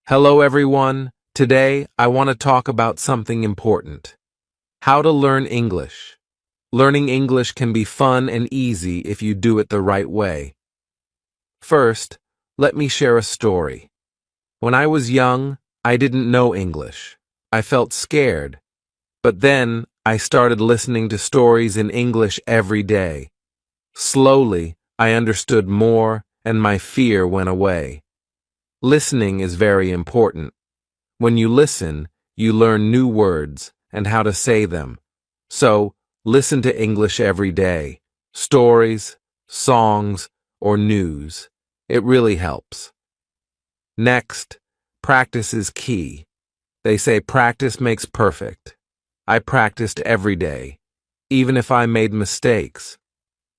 Hello everyone. Today I want to talk about something important. How to learn English. Learning English can be fun and easy if you do it the right way. First, let me share a story. When I was young, I didn't know English. I felt scared. But then I started listening to stories in English every day. Slowly, I understood more and my fear went away. Listening is very important. When you listen, you learn new words and how to say them. So, listen to English every day. Stories, songs, or news. It really helps. Next, practice is key. They say practice makes perfect. I practiced every day, even if I made mistakes.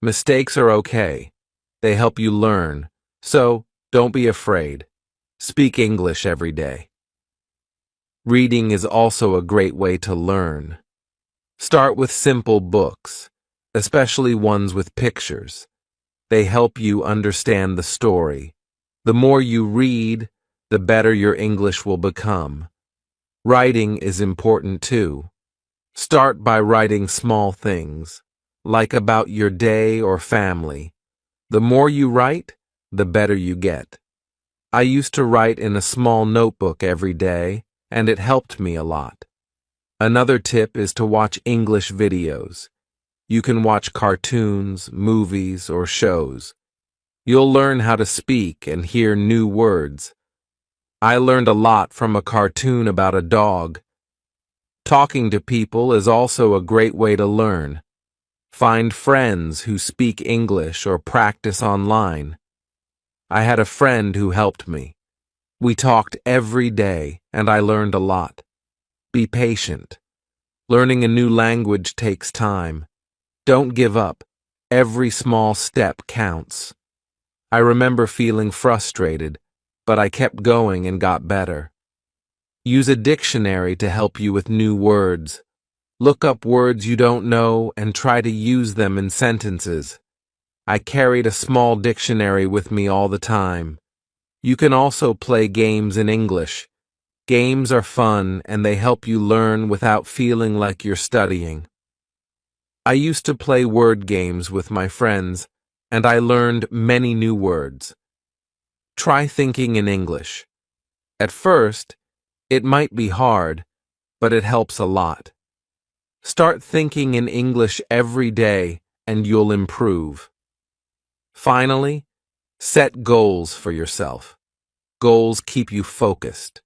Mistakes are okay. They help you learn. So, don't be afraid. Speak English every day. Reading is also a great way to learn. Start with simple books, especially ones with pictures. They help you understand the story. The more you read, the better your English will become. Writing is important too. Start by writing small things, like about your day or family. The more you write, the better you get. I used to write in a small notebook every day, and it helped me a lot. Another tip is to watch English videos. You can watch cartoons, movies, or shows. You'll learn how to speak and hear new words. I learned a lot from a cartoon about a dog. Talking to people is also a great way to learn. Find friends who speak English or practice online. I had a friend who helped me. We talked every day, and I learned a lot. Be patient. Learning a new language takes time. Don't give up. Every small step counts. I remember feeling frustrated, but I kept going and got better. Use a dictionary to help you with new words. Look up words you don't know and try to use them in sentences. I carried a small dictionary with me all the time. You can also play games in English. Games are fun and they help you learn without feeling like you're studying. I used to play word games with my friends, and I learned many new words. Try thinking in English. At first, it might be hard, but it helps a lot. Start thinking in English every day and you'll improve. Finally, set goals for yourself. Goals keep you focused.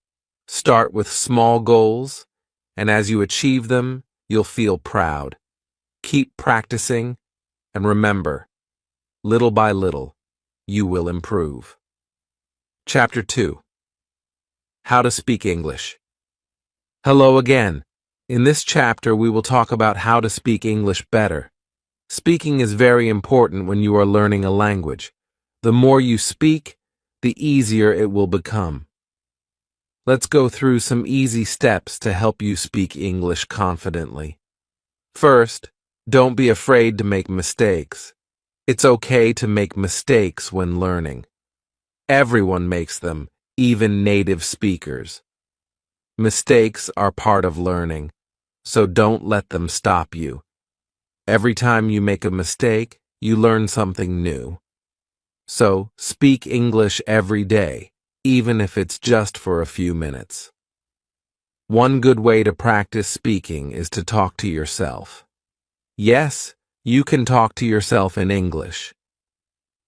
Start with small goals, and as you achieve them, you'll feel proud. Keep practicing, and remember, little by little, you will improve. Chapter 2. How to speak English. Hello again. In this chapter, we will talk about how to speak English better. Speaking is very important when you are learning a language. The more you speak, the easier it will become. Let's go through some easy steps to help you speak English confidently. First, don't be afraid to make mistakes. It's okay to make mistakes when learning. Everyone makes them, even native speakers. Mistakes are part of learning, so don't let them stop you. Every time you make a mistake, you learn something new. So, speak English every day, even if it's just for a few minutes. One good way to practice speaking is to talk to yourself. Yes, you can talk to yourself in English.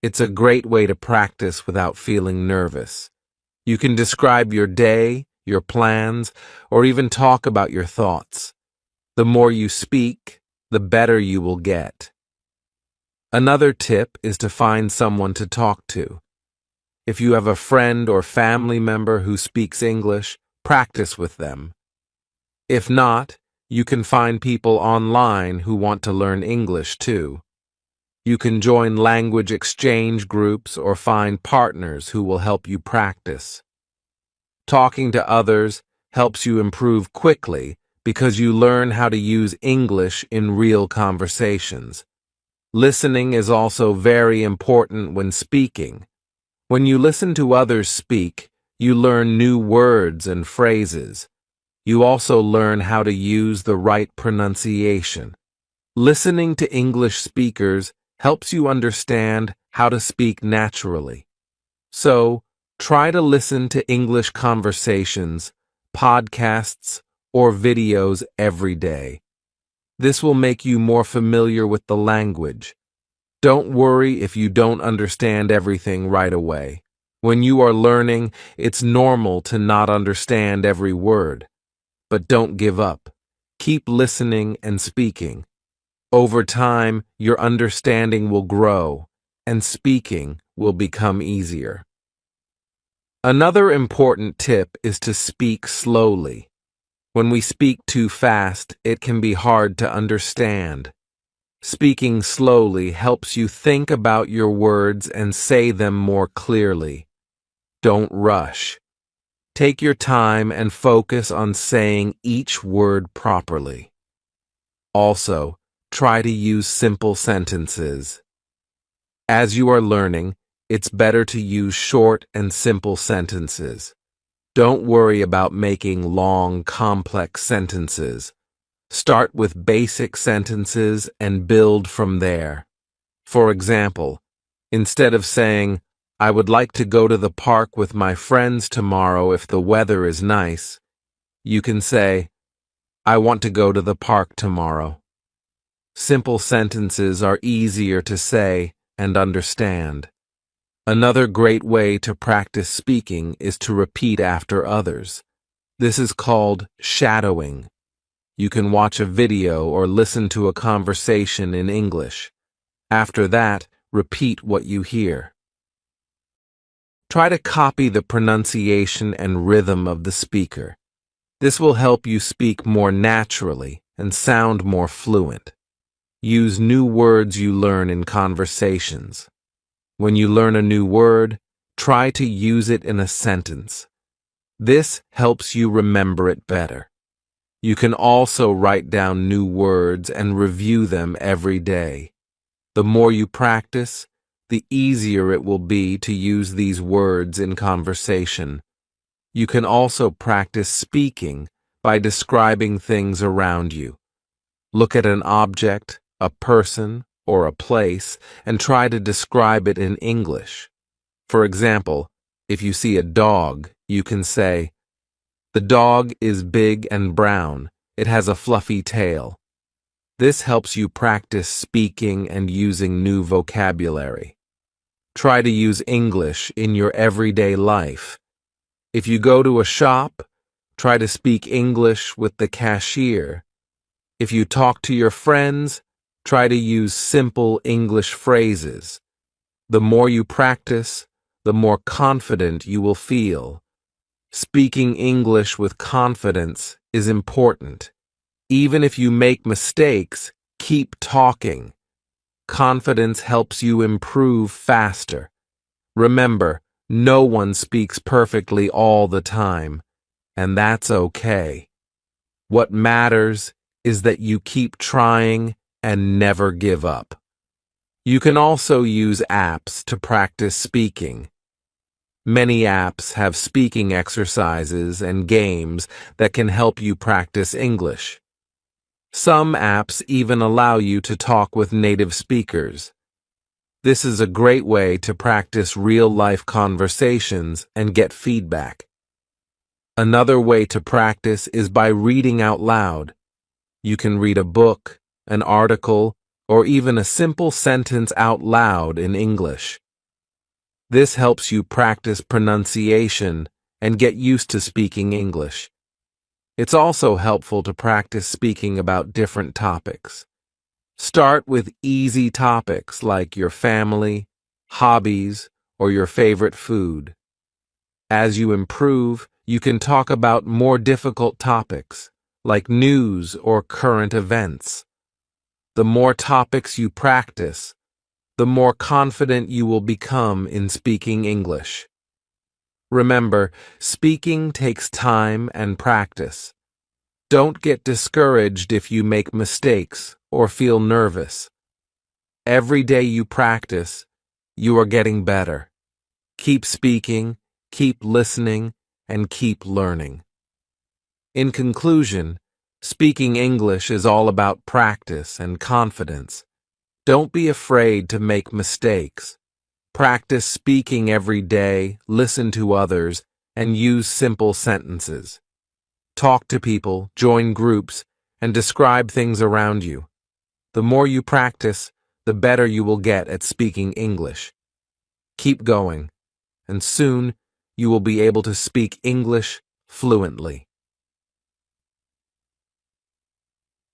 It's a great way to practice without feeling nervous. You can describe your day, your plans, or even talk about your thoughts. The more you speak, the better you will get. Another tip is to find someone to talk to. If you have a friend or family member who speaks English, practice with them. If not, you can find people online who want to learn English too. You can join language exchange groups or find partners who will help you practice. Talking to others helps you improve quickly because you learn how to use English in real conversations. Listening is also very important when speaking. When you listen to others speak, You learn new words and phrases. You also learn how to use the right pronunciation. Listening to English speakers helps you understand how to speak naturally. So, try to listen to English conversations, podcasts, or videos every day. This will make you more familiar with the language. Don't worry if you don't understand everything right away. When you are learning, it's normal to not understand every word. But don't give up. Keep listening and speaking. Over time, your understanding will grow, and speaking will become easier. Another important tip is to speak slowly. When we speak too fast, it can be hard to understand. Speaking slowly helps you think about your words and say them more clearly. Don't rush. Take your time and focus on saying each word properly. Also, try to use simple sentences. As you are learning, it's better to use short and simple sentences. Don't worry about making long, complex sentences. Start with basic sentences and build from there. For example, instead of saying, "I would like to go to the park with my friends tomorrow if the weather is nice," you can say, "I want to go to the park tomorrow." Simple sentences are easier to say and understand. Another great way to practice speaking is to repeat after others. This is called shadowing. You can watch a video or listen to a conversation in English. After that, repeat what you hear. Try to copy the pronunciation and rhythm of the speaker. This will help you speak more naturally and sound more fluent. Use new words you learn in conversations. When you learn a new word, try to use it in a sentence. This helps you remember it better. You can also write down new words and review them every day. The more you practice, the easier it will be to use these words in conversation. You can also practice speaking by describing things around you. Look at an object, a person, or a place, and try to describe it in English. For example, if you see a dog, you can say, "The dog is big and brown. It has a fluffy tail." This helps you practice speaking and using new vocabulary. Try to use English in your everyday life. If you go to a shop, try to speak English with the cashier. If you talk to your friends, try to use simple English phrases. The more you practice, the more confident you will feel. Speaking English with confidence is important. Even if you make mistakes, keep talking. Confidence helps you improve faster. Remember, no one speaks perfectly all the time, and that's okay. What matters is that you keep trying and never give up. You can also use apps to practice speaking. Many apps have speaking exercises and games that can help you practice English. Some apps even allow you to talk with native speakers. This is a great way to practice real-life conversations and get feedback. Another way to practice is by reading out loud. You can read a book, an article, or even a simple sentence out loud in English. This helps you practice pronunciation and get used to speaking English. It's also helpful to practice speaking about different topics. Start with easy topics like your family, hobbies, or your favorite food. As you improve, you can talk about more difficult topics like news or current events. The more topics you practice, the more confident you will become in speaking English. Remember, speaking takes time and practice. Don't get discouraged if you make mistakes or feel nervous. Every day you practice, you are getting better. Keep speaking, keep listening, and keep learning. In conclusion, speaking English is all about practice and confidence. Don't be afraid to make mistakes. Practice speaking every day, listen to others, and use simple sentences. Talk to people, join groups, and describe things around you. The more you practice, the better you will get at speaking English. Keep going, and soon you will be able to speak English fluently.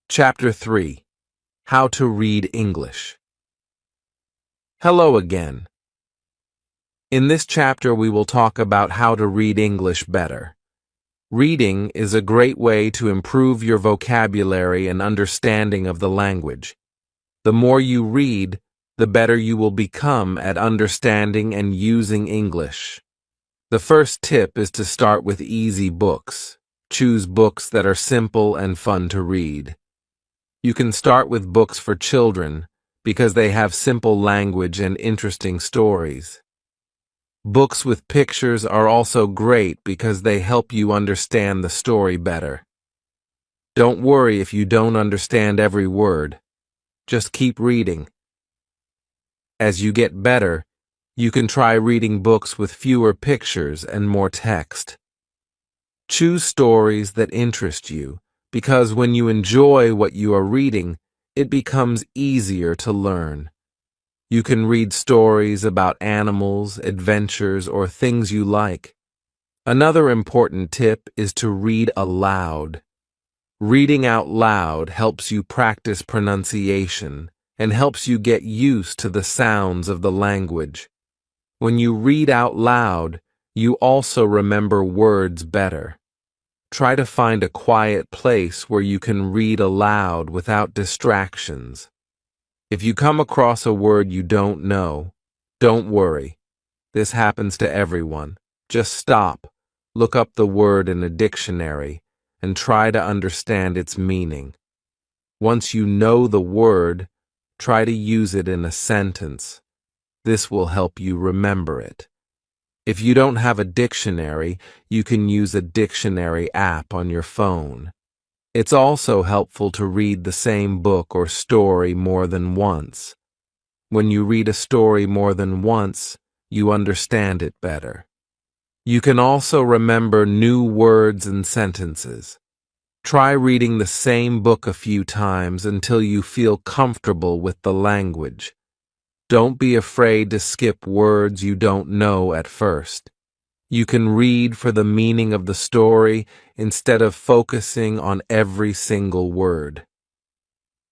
Chapter 3: How to Read English. Hello again. In this chapter, we will talk about how to read English better. Reading is a great way to improve your vocabulary and understanding of the language. The more you read, the better you will become at understanding and using English. The first tip is to start with easy books. Choose books that are simple and fun to read. You can start with books for children because they have simple language and interesting stories. Books with pictures are also great because they help you understand the story better. Don't worry if you don't understand every word. Just keep reading. As you get better, you can try reading books with fewer pictures and more text. Choose stories that interest you, because when you enjoy what you are reading, it becomes easier to learn. You can read stories about animals, adventures, or things you like. Another important tip is to read aloud. Reading out loud helps you practice pronunciation and helps you get used to the sounds of the language. When you read out loud, you also remember words better. Try to find a quiet place where you can read aloud without distractions. If you come across a word you don't know, don't worry. This happens to everyone. Just stop, look up the word in a dictionary, and try to understand its meaning. Once you know the word, try to use it in a sentence. This will help you remember it. If you don't have a dictionary, you can use a dictionary app on your phone. It's also helpful to read the same book or story more than once. When you read a story more than once, you understand it better. You can also remember new words and sentences. Try reading the same book a few times until you feel comfortable with the language. Don't be afraid to skip words you don't know at first. You can read for the meaning of the story instead of focusing on every single word.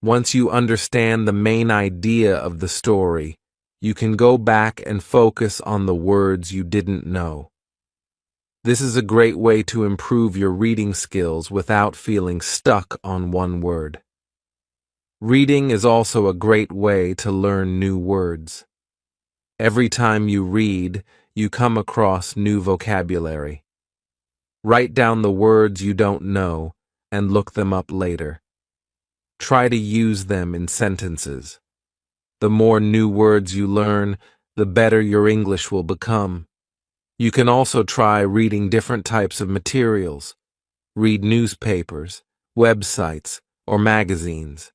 Once you understand the main idea of the story, you can go back and focus on the words you didn't know. This is a great way to improve your reading skills without feeling stuck on one word. Reading is also a great way to learn new words. Every time you read, you come across new vocabulary. Write down the words you don't know and look them up later. Try to use them in sentences. The more new words you learn, the better your English will become. You can also try reading different types of materials. Read newspapers, websites, or magazines.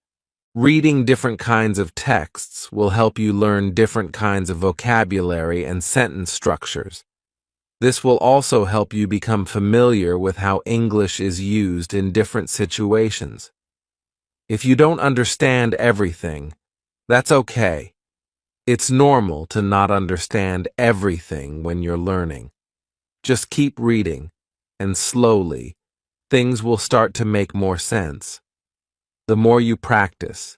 Reading different kinds of texts will help you learn different kinds of vocabulary and sentence structures. This will also help you become familiar with how English is used in different situations. If you don't understand everything, that's okay. It's normal to not understand everything when you're learning. Just keep reading, and slowly, things will start to make more sense. The more you practice,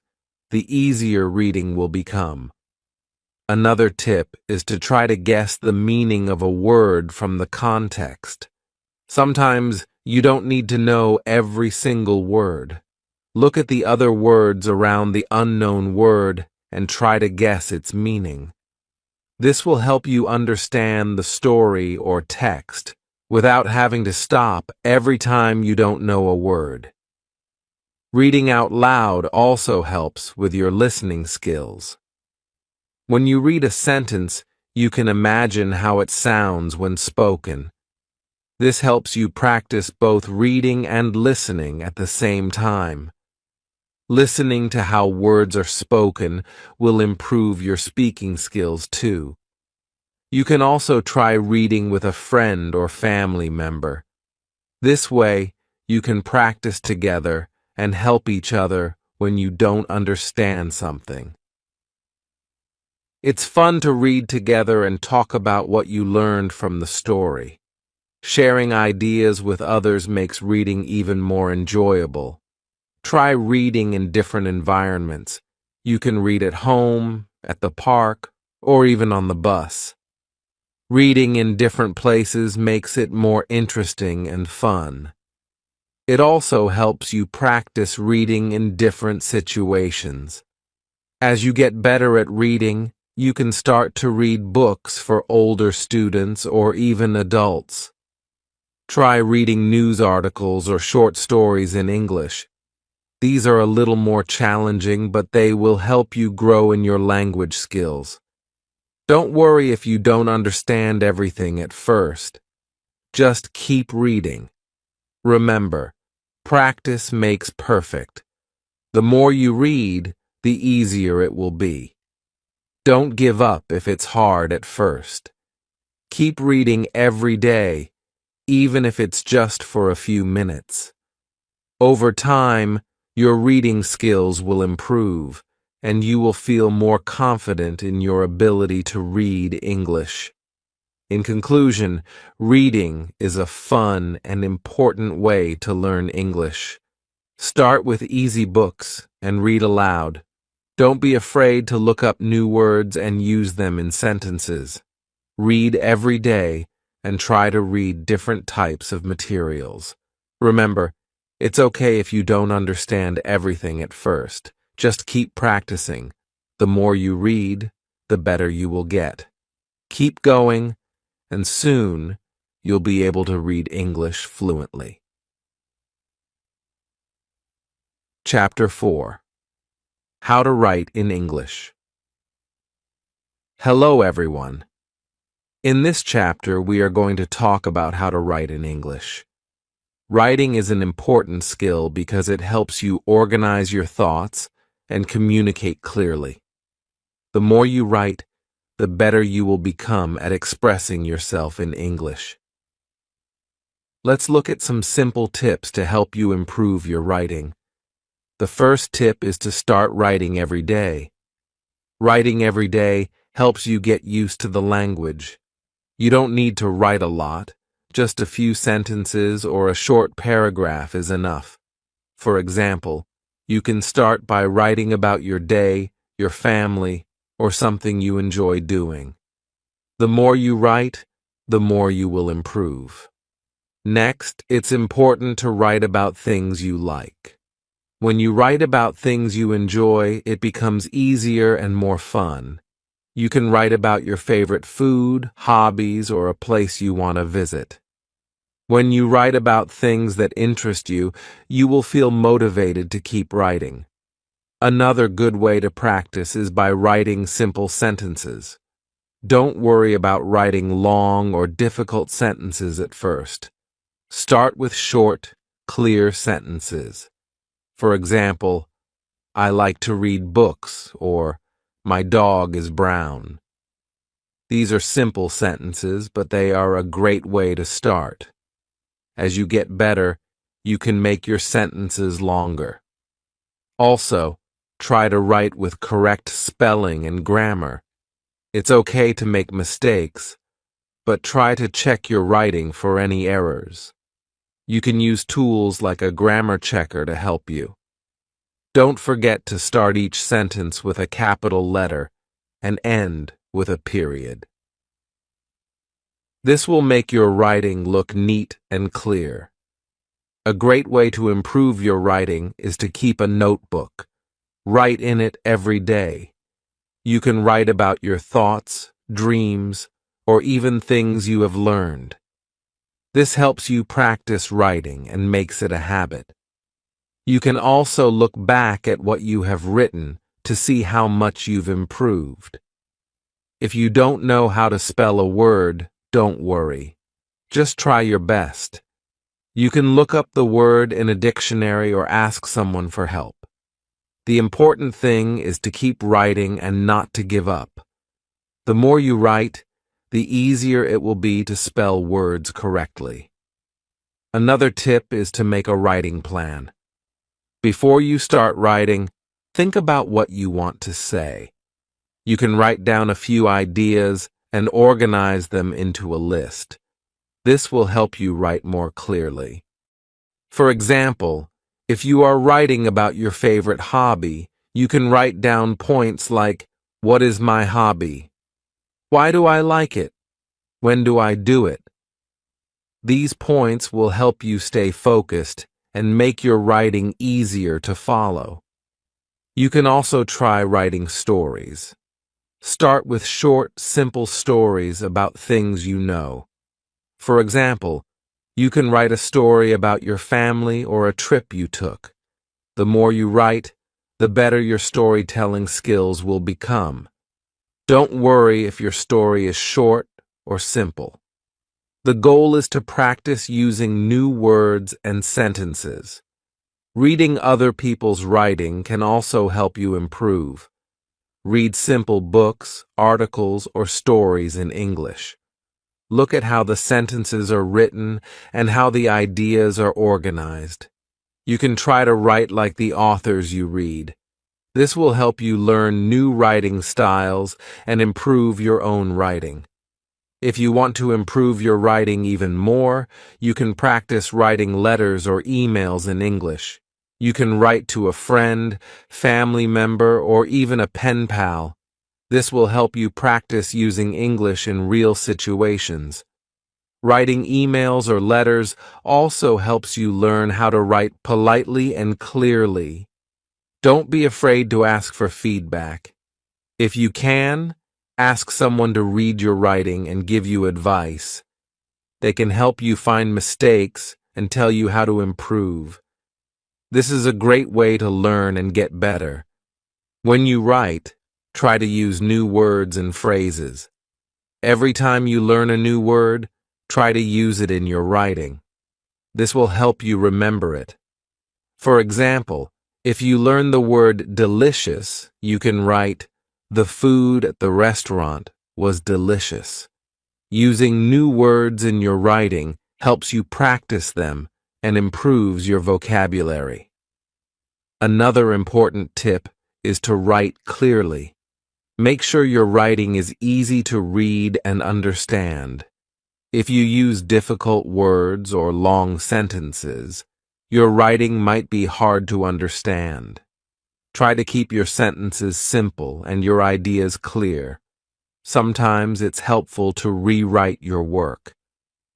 the easier reading will become. Another tip is to try to guess the meaning of a word from the context. Sometimes you don't need to know every single word. Look at the other words around the unknown word and try to guess its meaning. This will help you understand the story or text without having to stop every time you don't know a word. Reading out loud also helps with your listening skills. When you read a sentence, You can imagine how it sounds when spoken. This helps you practice both reading and listening at the same time. Listening to how words are spoken will improve your speaking skills too. You can also try reading with a friend or family member. This way, you can practice together and help each other when you don't understand something. It's fun to read together and talk about what you learned from the story. Sharing ideas with others makes reading even more enjoyable. Try reading in different environments. You can read at home, at the park, or even on the bus. Reading in different places makes it more interesting and fun. It also helps you practice reading in different situations. As you get better at reading, you can start to read books for older students or even adults. Try reading news articles or short stories in English. These are a little more challenging, but they will help you grow in your language skills. Don't worry if you don't understand everything at first. Just keep reading. Remember, practice makes perfect. The more you read, the easier it will be. Don't give up if it's hard at first. Keep reading every day, even if it's just for a few minutes. Over time, your reading skills will improve, and you will feel more confident in your ability to read English. In conclusion, reading is a fun and important way to learn English. Start with easy books and read aloud. Don't be afraid to look up new words and use them in sentences. Read every day and try to read different types of materials. Remember, it's okay if you don't understand everything at first. Just keep practicing. The more you read, the better you will get. Keep going, and soon you'll be able to read English fluently. Chapter 4. How to Write in English. Hello, everyone. In this chapter, we are going to talk about how to write in English. Writing is an important skill because it helps you organize your thoughts and communicate clearly. The more you write, the better you will become at expressing yourself in English. Let's look at some simple tips to help you improve your writing. The first tip is to start writing every day. Writing every day helps you get used to the language. You don't need to write a lot. Just a few sentences or a short paragraph is enough. For example, you can start by writing about your day, your family, or something you enjoy doing. The more you write, the more you will improve. Next, it's important to write about things you like. When you write about things you enjoy, it becomes easier and more fun. You can write about your favorite food, hobbies, or a place you want to visit. When you write about things that interest you, you will feel motivated to keep writing. Another good way to practice is by writing simple sentences. Don't worry about writing long or difficult sentences at first. Start with short, clear sentences. For example, I like to read books, or my dog is brown. These are simple sentences, but they are a great way to start. As you get better, you can make your sentences longer. Also, try to write with correct spelling and grammar. It's okay to make mistakes, but try to check your writing for any errors. You can use tools like a grammar checker to help you. Don't forget to start each sentence with a capital letter and end with a period. This will make your writing look neat and clear. A great way to improve your writing is to keep a notebook. Write in it every day. You can write about your thoughts, dreams, or even things you have learned. This helps you practice writing and makes it a habit. You can also look back at what you have written to see how much you've improved. If you don't know how to spell a word, don't worry. Just try your best. You can look up the word in a dictionary or ask someone for help. The important thing is to keep writing and not to give up. The more you write, the easier it will be to spell words correctly. Another tip is to make a writing plan. Before you start writing, think about what you want to say. You can write down a few ideas and organize them into a list. This will help you write more clearly. For example, if you are writing about your favorite hobby, you can write down points like, what is my hobby? Why do I like it? When do I do it? These points will help you stay focused and make your writing easier to follow. You can also try writing stories. Start with short, simple stories about things you know. For example, you can write a story about your family or a trip you took. The more you write, the better your storytelling skills will become. Don't worry if your story is short or simple. The goal is to practice using new words and sentences. Reading other people's writing can also help you improve. Read simple books, articles, or stories in English. Look at how the sentences are written and how the ideas are organized. You can try to write like the authors you read. This will help you learn new writing styles and improve your own writing. If you want to improve your writing even more, you can practice writing letters or emails in English. You can write to a friend, family member, or even a pen pal. This will help you practice using English in real situations. Writing emails or letters also helps you learn how to write politely and clearly. Don't be afraid to ask for feedback. If you can, ask someone to read your writing and give you advice. They can help you find mistakes and tell you how to improve. This is a great way to learn and get better. When you write, try to use new words and phrases. Every time you learn a new word, try to use it in your writing. This will help you remember it. For example, if you learn the word delicious, you can write, the food at the restaurant was delicious. Using new words in your writing helps you practice them and improves your vocabulary. Another important tip is to write clearly. Make sure your writing is easy to read and understand. If you use difficult words or long sentences, your writing might be hard to understand. Try to keep your sentences simple and your ideas clear. Sometimes it's helpful to rewrite your work.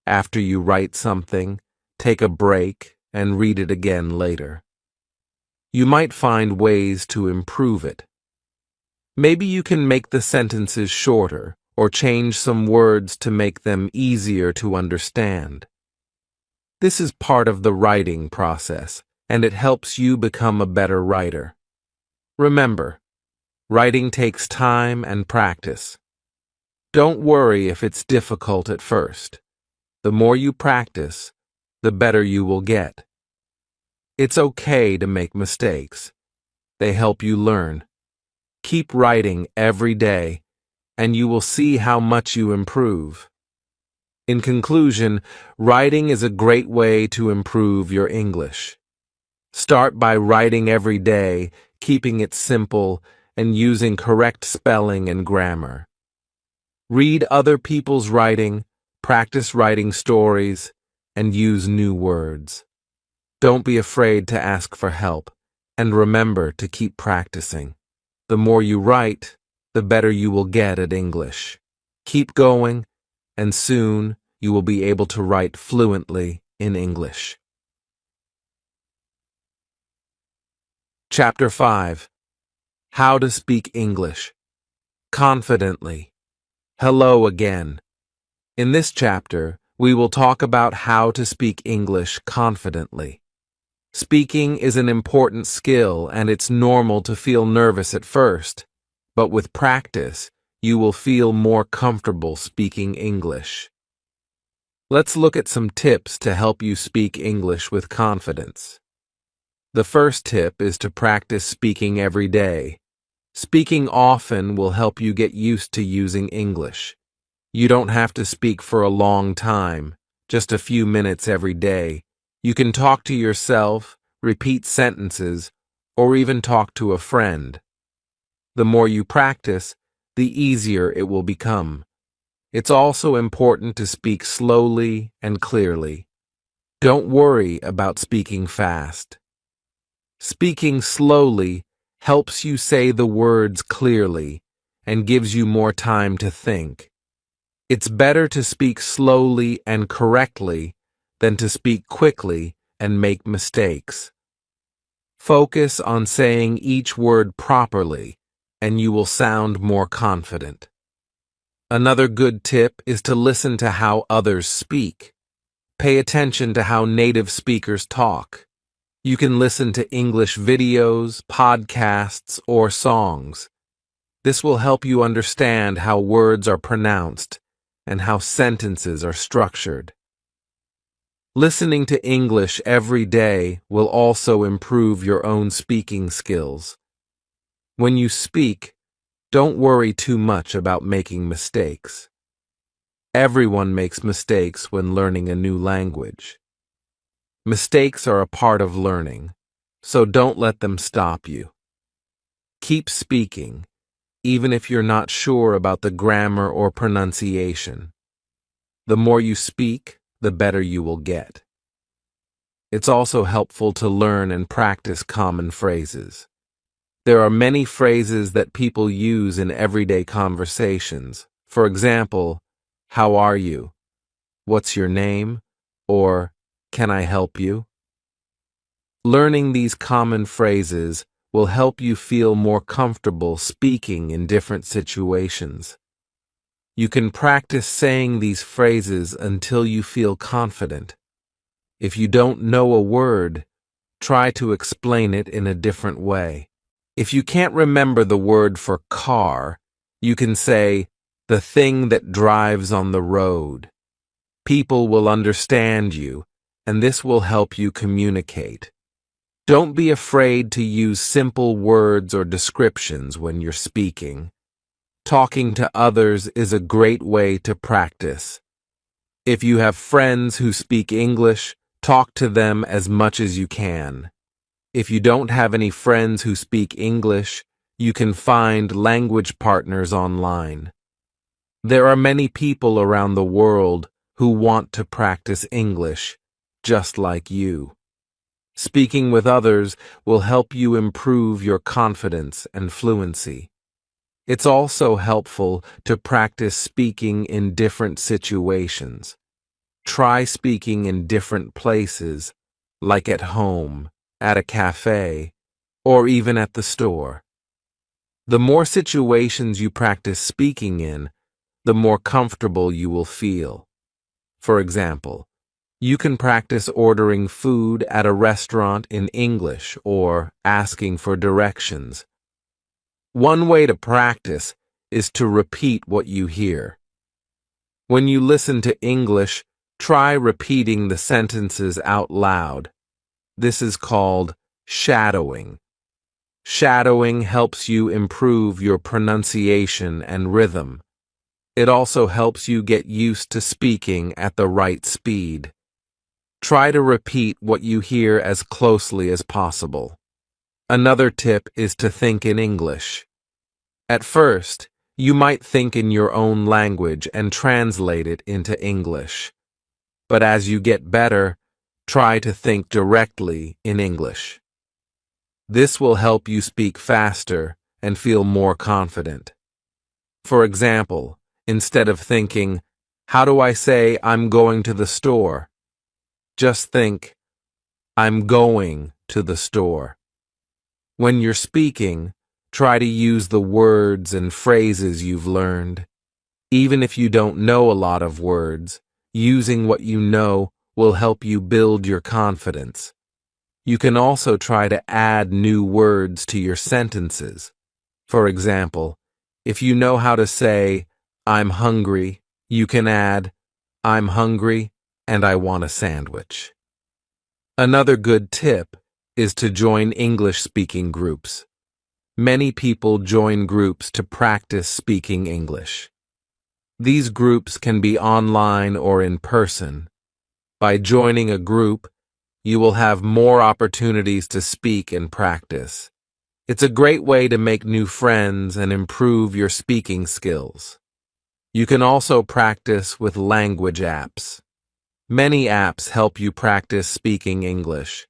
After you write something, take a break and read it again later. You might find ways to improve it. Maybe you can make the sentences shorter or change some words to make them easier to understand. This is part of the writing process, and it helps you become a better writer. Remember, writing takes time and practice. Don't worry if it's difficult at first. The more you practice, the better you will get. It's okay to make mistakes. They help you learn. Keep writing every day, and you will see how much you improve. In conclusion, writing is a great way to improve your English. Start by writing every day, keeping it simple, and using correct spelling and grammar. Read other people's writing, practice writing stories, and use new words. Don't be afraid to ask for help, and remember to keep practicing. The more you write, the better you will get at English. Keep going, and soon you will be able to write fluently in English. Chapter 5. How to Speak English Confidently. Hello again. In this chapter, we will talk about how to speak English confidently. Speaking is an important skill, and it's normal to feel nervous at first. But with practice, you will feel more comfortable speaking English. Let's look at some tips to help you speak English with confidence. The first tip is to practice speaking every day. Speaking often will help you get used to using English. You don't have to speak for a long time, just a few minutes every day. You can talk to yourself, repeat sentences, or even talk to a friend. The more you practice, the easier it will become. It's also important to speak slowly and clearly. Don't worry about speaking fast. Speaking slowly helps you say the words clearly and gives you more time to think. It's better to speak slowly and correctly than to speak quickly and make mistakes. Focus on saying each word properly, and you will sound more confident. Another good tip is to listen to how others speak. Pay attention to how native speakers talk. You can listen to English videos, podcasts, or songs. This will help you understand how words are pronounced and how sentences are structured. Listening to English every day will also improve your own speaking skills. When you speak, don't worry too much about making mistakes. Everyone makes mistakes when learning a new language. Mistakes are a part of learning, so don't let them stop you. Keep speaking, even if you're not sure about the grammar or pronunciation. The more you speak, the better you will get. It's also helpful to learn and practice common phrases. There are many phrases that people use in everyday conversations. For example, how are you? What's your name? Or, can I help you? Learning these common phrases will help you feel more comfortable speaking in different situations. You can practice saying these phrases until you feel confident. If you don't know a word, try to explain it in a different way. If you can't remember the word for car, you can say, the thing that drives on the road. People will understand you, and this will help you communicate. Don't be afraid to use simple words or descriptions when you're speaking. Talking to others is a great way to practice. If you have friends who speak English, talk to them as much as you can. If you don't have any friends who speak English, you can find language partners online. There are many people around the world who want to practice English, just like you. Speaking with others will help you improve your confidence and fluency. It's also helpful to practice speaking in different situations. Try speaking in different places, like at home, at a cafe, or even at the store. The more situations you practice speaking in, the more comfortable you will feel. For example, you can practice ordering food at a restaurant in English or asking for directions. One way to practice is to repeat what you hear. When you listen to English, try repeating the sentences out loud. This is called shadowing. Shadowing helps you improve your pronunciation and rhythm. It also helps you get used to speaking at the right speed. Try to repeat what you hear as closely as possible. Another tip is to think in English. At first, you might think in your own language and translate it into English. But as you get better, try to think directly in English. This will help you speak faster and feel more confident. For example, instead of thinking, how do I say I'm going to the store? Just think, I'm going to the store. When you're speaking, try to use the words and phrases you've learned. Even if you don't know a lot of words, using what you know will help you build your confidence. You can also try to add new words to your sentences. For example, If you know how to say, I'm hungry, you can add, I'm hungry and I want a sandwich. Another good tip is to join English-speaking groups. Many people join groups to practice speaking English. These groups can be online or in person. By joining a group, you will have more opportunities to speak and practice. It's a great way to make new friends and improve your speaking skills. You can also practice with language apps. Many apps help you practice speaking English.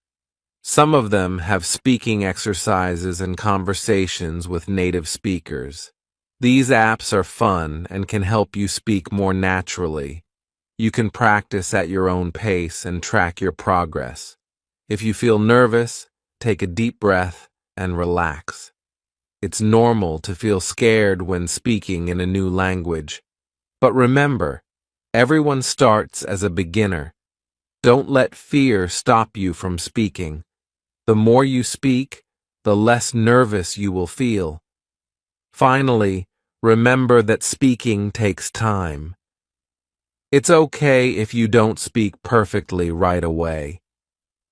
Some of them have speaking exercises and conversations with native speakers. These apps are fun and can help you speak more naturally. You can practice at your own pace and track your progress. If you feel nervous, take a deep breath and relax. It's normal to feel scared when speaking in a new language. But remember, everyone starts as a beginner. Don't let fear stop you from speaking. The more you speak, the less nervous you will feel. Finally, remember that speaking takes time. It's okay if you don't speak perfectly right away.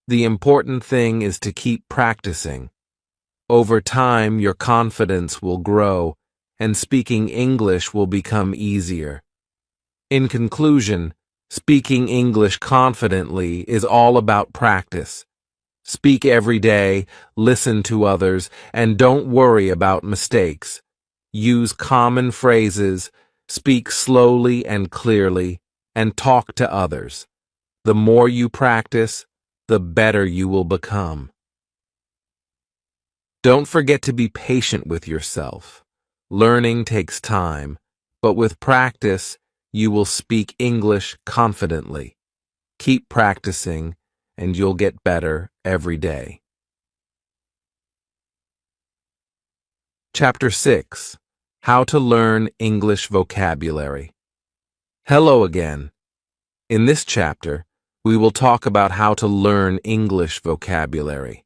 The important thing is to keep practicing. Over time, your confidence will grow, and speaking English will become easier. In conclusion, speaking English confidently is all about practice. Speak every day, listen to others, and don't worry about mistakes. Use common phrases, speak slowly and clearly, and talk to others. The more you practice, the better you will become. Don't forget to be patient with yourself. Learning takes time, but with practice, you will speak English confidently. Keep practicing, and you'll get better every day. Chapter 6. How to Learn English Vocabulary. Hello again. In this chapter, we will talk about how to learn English vocabulary.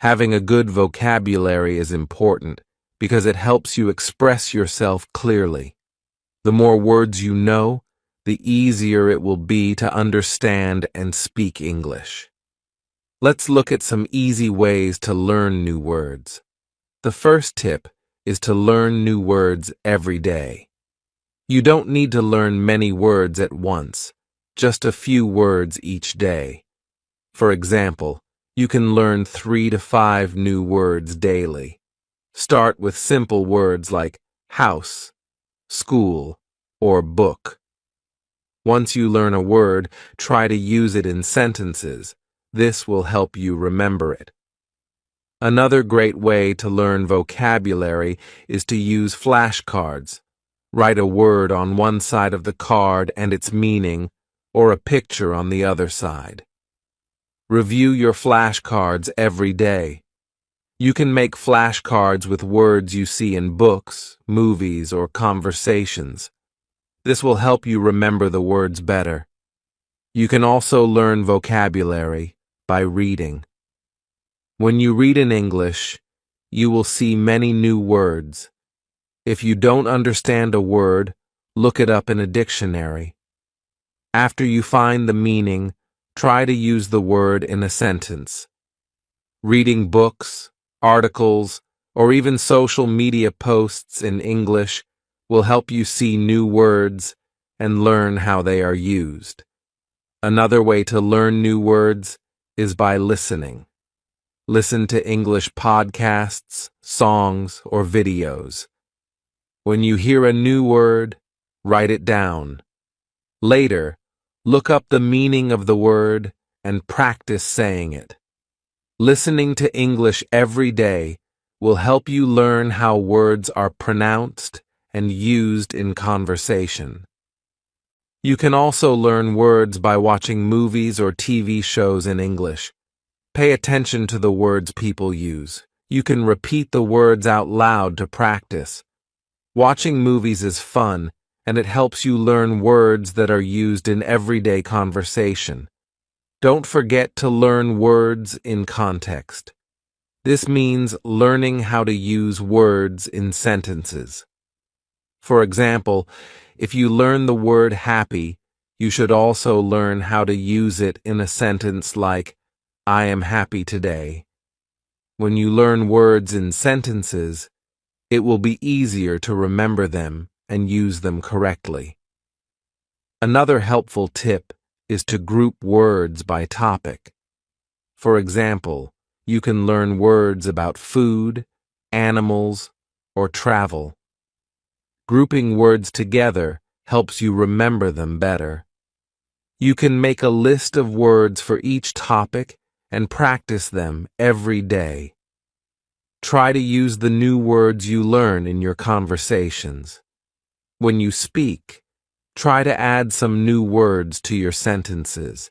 Having a good vocabulary is important because it helps you express yourself clearly. The more words you know, the easier it will be to understand and speak English. Let's look at some easy ways to learn new words. The first tip is to learn new words every day. You don't need to learn many words at once, just a few words each day. For example, you can learn 3 to 5 new words daily. Start with simple words like house, school, or book. Once you learn a word, try to use it in sentences. This will help you remember it. Another great way to learn vocabulary is to use flashcards. Write a word on one side of the card and its meaning, or a picture on the other side. Review your flashcards every day. You can make flashcards with words you see in books, movies, or conversations. This will help you remember the words better. You can also learn vocabulary by reading. When you read in English, you will see many new words. If you don't understand a word, look it up in a dictionary. After you find the meaning, try to use the word in a sentence. Reading books, articles, or even social media posts in English will help you see new words and learn how they are used. Another way to learn new words is by listening. Listen to English podcasts, songs, or videos. When you hear a new word, write it down. Later, look up the meaning of the word and practice saying it. Listening to English every day will help you learn how words are pronounced and used in conversation. You can also learn words by watching movies or TV shows in English. Pay attention to the words people use. You can repeat the words out loud to practice. Watching movies is fun, and it helps you learn words that are used in everyday conversation. Don't forget to learn words in context. This means learning how to use words in sentences. For example, if you learn the word happy, you should also learn how to use it in a sentence like, I am happy today. When you learn words in sentences, it will be easier to remember them and use them correctly. Another helpful tip is to group words by topic. For example, you can learn words about food, animals, or travel. Grouping words together helps you remember them better. You can make a list of words for each topic and practice them every day. Try to use the new words you learn in your conversations. When you speak, try to add some new words to your sentences.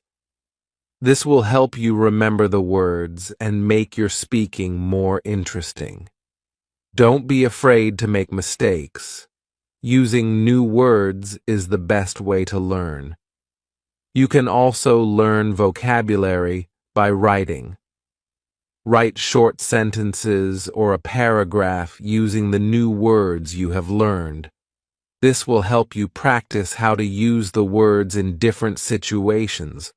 This will help you remember the words and make your speaking more interesting. Don't be afraid to make mistakes. Using new words is the best way to learn. You can also learn vocabulary by writing. Write short sentences or a paragraph using the new words you have learned. This will help you practice how to use the words in different situations.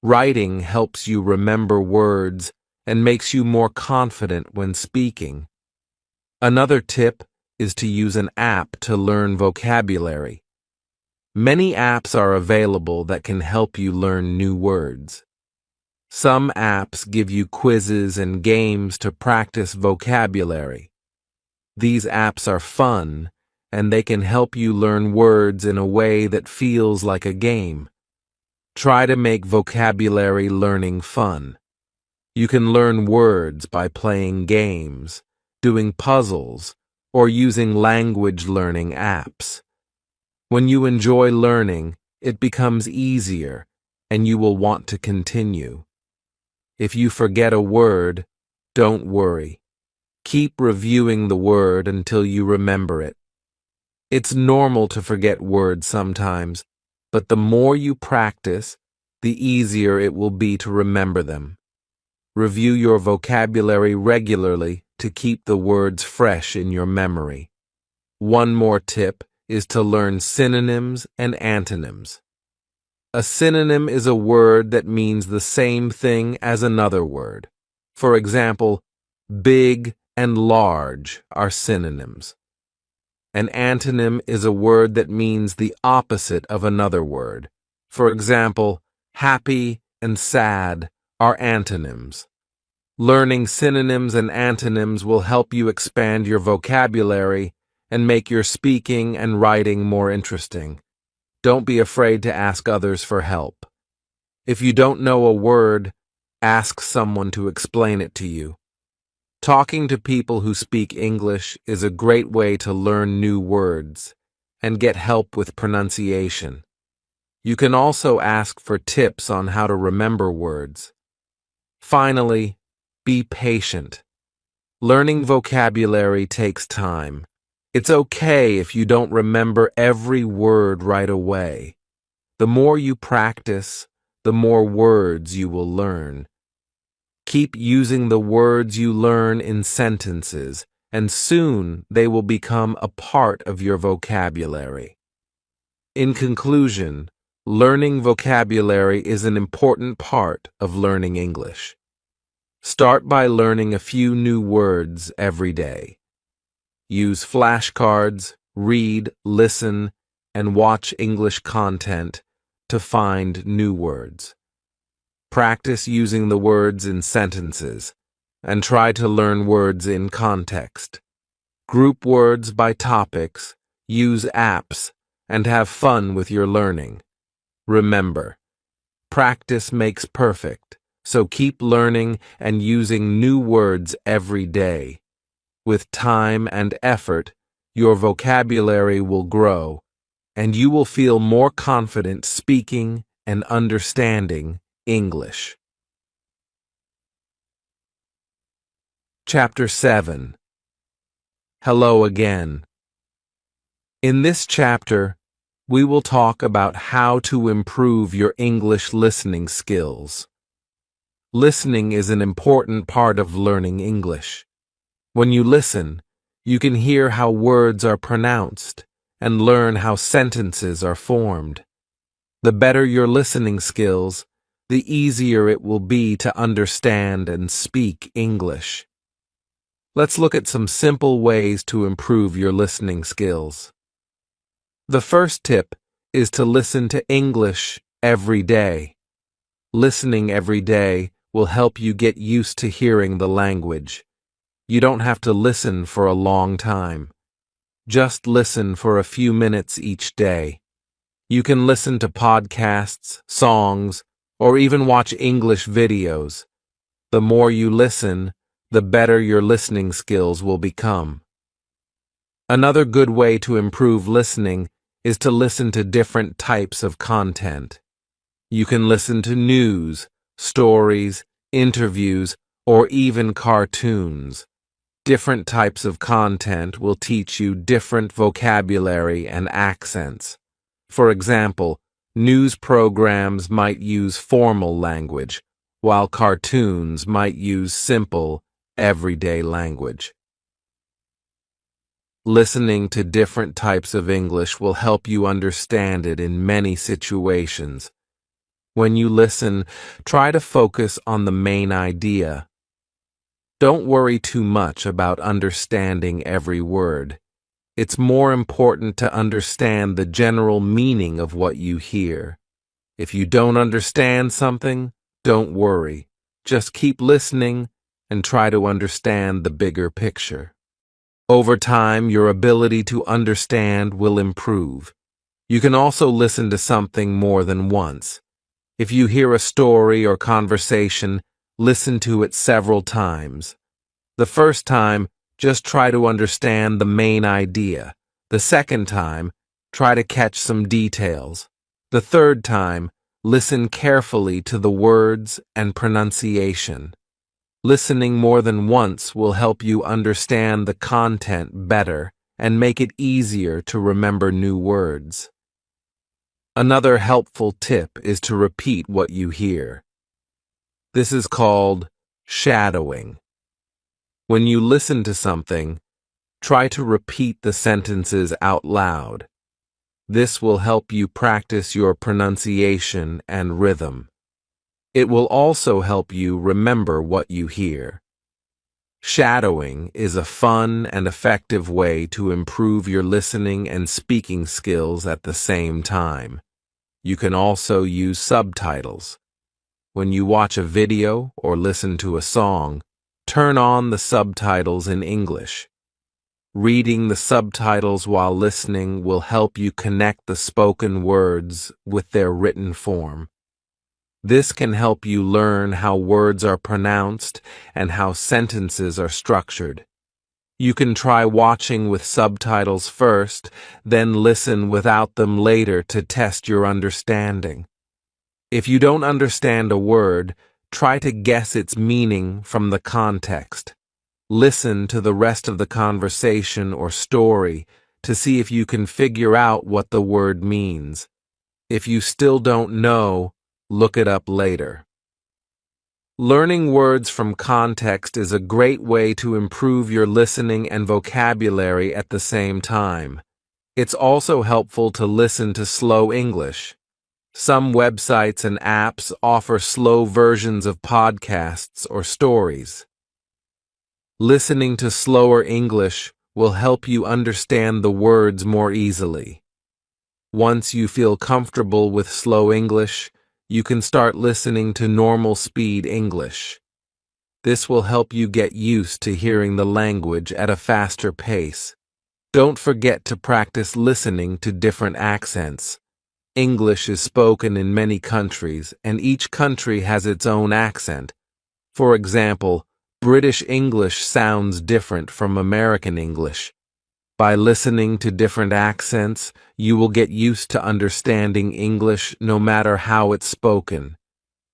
Writing helps you remember words and makes you more confident when speaking. Another tip is to use an app to learn vocabulary. Many apps are available that can help you learn new words. Some apps give you quizzes and games to practice vocabulary. These apps are fun, and they can help you learn words in a way that feels like a game. Try to make vocabulary learning fun. You can learn words by playing games, doing puzzles, or using language learning apps. When you enjoy learning, it becomes easier, and you will want to continue. If you forget a word, don't worry. Keep reviewing the word until you remember it. It's normal to forget words sometimes, but the more you practice, the easier it will be to remember them. Review your vocabulary regularly to keep the words fresh in your memory. One more tip is to learn synonyms and antonyms. A synonym is a word that means the same thing as another word. For example, big and large are synonyms. An antonym is a word that means the opposite of another word. For example, happy and sad are antonyms. Learning synonyms and antonyms will help you expand your vocabulary and make your speaking and writing more interesting. Don't be afraid to ask others for help. If you don't know a word, ask someone to explain it to you. Talking to people who speak English is a great way to learn new words and get help with pronunciation. You can also ask for tips on how to remember words. Finally, be patient. Learning vocabulary takes time. It's okay if you don't remember every word right away. The more you practice, the more words you will learn. Keep using the words you learn in sentences, and soon they will become a part of your vocabulary. In conclusion, learning vocabulary is an important part of learning English. Start by learning a few new words every day. Use flashcards, read, listen, and watch English content to find new words. Practice using the words in sentences, and try to learn words in context. Group words by topics, use apps, and have fun with your learning. Remember, practice makes perfect, so keep learning and using new words every day. With time and effort, your vocabulary will grow, and you will feel more confident speaking and understanding English. Chapter 7. Hello again. In this chapter, we will talk about how to improve your English listening skills. Listening is an important part of learning English. When you listen, you can hear how words are pronounced and learn how sentences are formed. The better your listening skills, the easier it will be to understand and speak English. Let's look at some simple ways to improve your listening skills. The first tip is to listen to English every day. Listening every day will help you get used to hearing the language. You don't have to listen for a long time. Just listen for a few minutes each day. You can listen to podcasts, songs, or even watch English videos. The more you listen, the better your listening skills will become. Another good way to improve listening is to listen to different types of content. You can listen to news, stories, interviews, or even cartoons. Different types of content will teach you different vocabulary and accents. For example, news programs might use formal language, while cartoons might use simple, everyday language. Listening to different types of English will help you understand it in many situations. When you listen, try to focus on the main idea. Don't worry too much about understanding every word. It's more important to understand the general meaning of what you hear. If you don't understand something, don't worry. Just keep listening and try to understand the bigger picture. Over time, your ability to understand will improve. You can also listen to something more than once. If you hear a story or conversation, listen to it several times. The first time, just try to understand the main idea. The second time, try to catch some details. The third time, listen carefully to the words and pronunciation. Listening more than once will help you understand the content better and make it easier to remember new words. Another helpful tip is to repeat what you hear. This is called shadowing. When you listen to something, try to repeat the sentences out loud. This will help you practice your pronunciation and rhythm. It will also help you remember what you hear. Shadowing is a fun and effective way to improve your listening and speaking skills at the same time. You can also use subtitles. When you watch a video or listen to a song, turn on the subtitles in English. Reading the subtitles while listening will help you connect the spoken words with their written form. This can help you learn how words are pronounced and how sentences are structured. You can try watching with subtitles first, then listen without them later to test your understanding. If you don't understand a word, try to guess its meaning from the context. Listen to the rest of the conversation or story to see if you can figure out what the word means. If you still don't know, look it up later. Learning words from context is a great way to improve your listening and vocabulary at the same time. It's also helpful to listen to slow English. Some websites and apps offer slow versions of podcasts or stories. Listening to slower English will help you understand the words more easily. Once you feel comfortable with slow English, you can start listening to normal speed English. This will help you get used to hearing the language at a faster pace. Don't forget to practice listening to different accents. English is spoken in many countries, and each country has its own accent. For example, British English sounds different from American English. By listening to different accents, you will get used to understanding English no matter how it's spoken.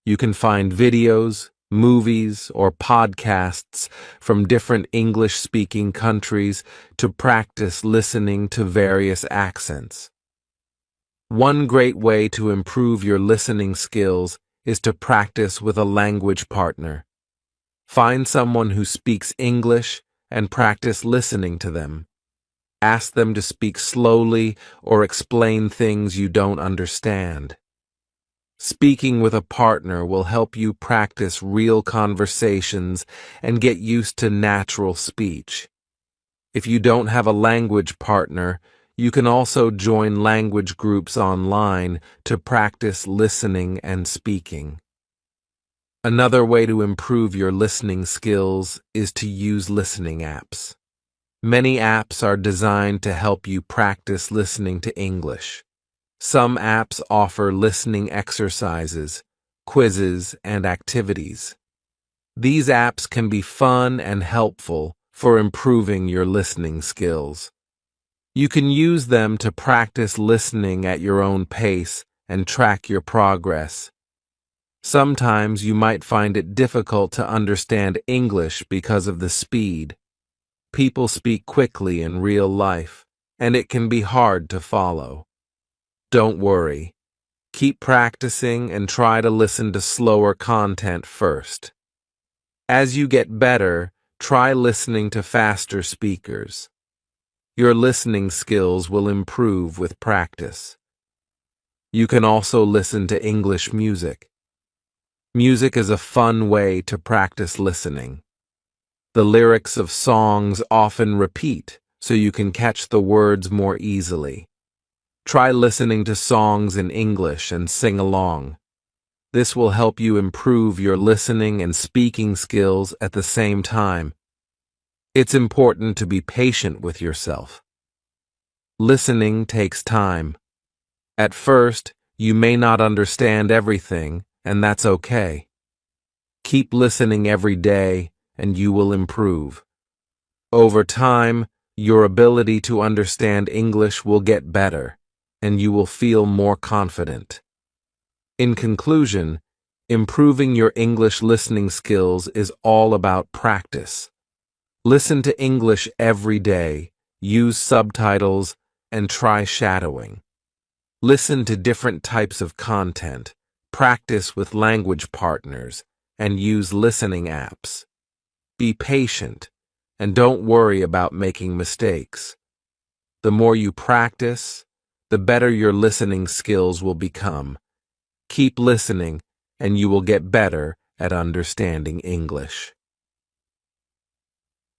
You can find videos, movies, or podcasts from different English-speaking countries to practice listening to various accents. One great way to improve your listening skills is to practice with a language partner. Find someone who speaks English and practice listening to them. Ask them to speak slowly or explain things you don't understand. Speaking with a partner will help you practice real conversations and get used to natural speech. If you don't have a language partner, you can also join language groups online to practice listening and speaking. Another way to improve your listening skills is to use listening apps. Many apps are designed to help you practice listening to English. Some apps offer listening exercises, quizzes, and activities. These apps can be fun and helpful for improving your listening skills. You can use them to practice listening at your own pace and track your progress. Sometimes you might find it difficult to understand English because of the speed. People speak quickly in real life, and it can be hard to follow. Don't worry. Keep practicing and try to listen to slower content first. As you get better, try listening to faster speakers. Your listening skills will improve with practice. You can also listen to English music. Music is a fun way to practice listening. The lyrics of songs often repeat, so you can catch the words more easily. Try listening to songs in English and sing along. This will help you improve your listening and speaking skills at the same time. It's important to be patient with yourself. Listening takes time. At first, you may not understand everything, and that's okay. Keep listening every day, and you will improve. Over time, your ability to understand English will get better, and you will feel more confident. In conclusion, improving your English listening skills is all about practice. Listen to English every day, use subtitles, and try shadowing. Listen to different types of content, practice with language partners, and use listening apps. Be patient, and don't worry about making mistakes. The more you practice, the better your listening skills will become. Keep listening, and you will get better at understanding English.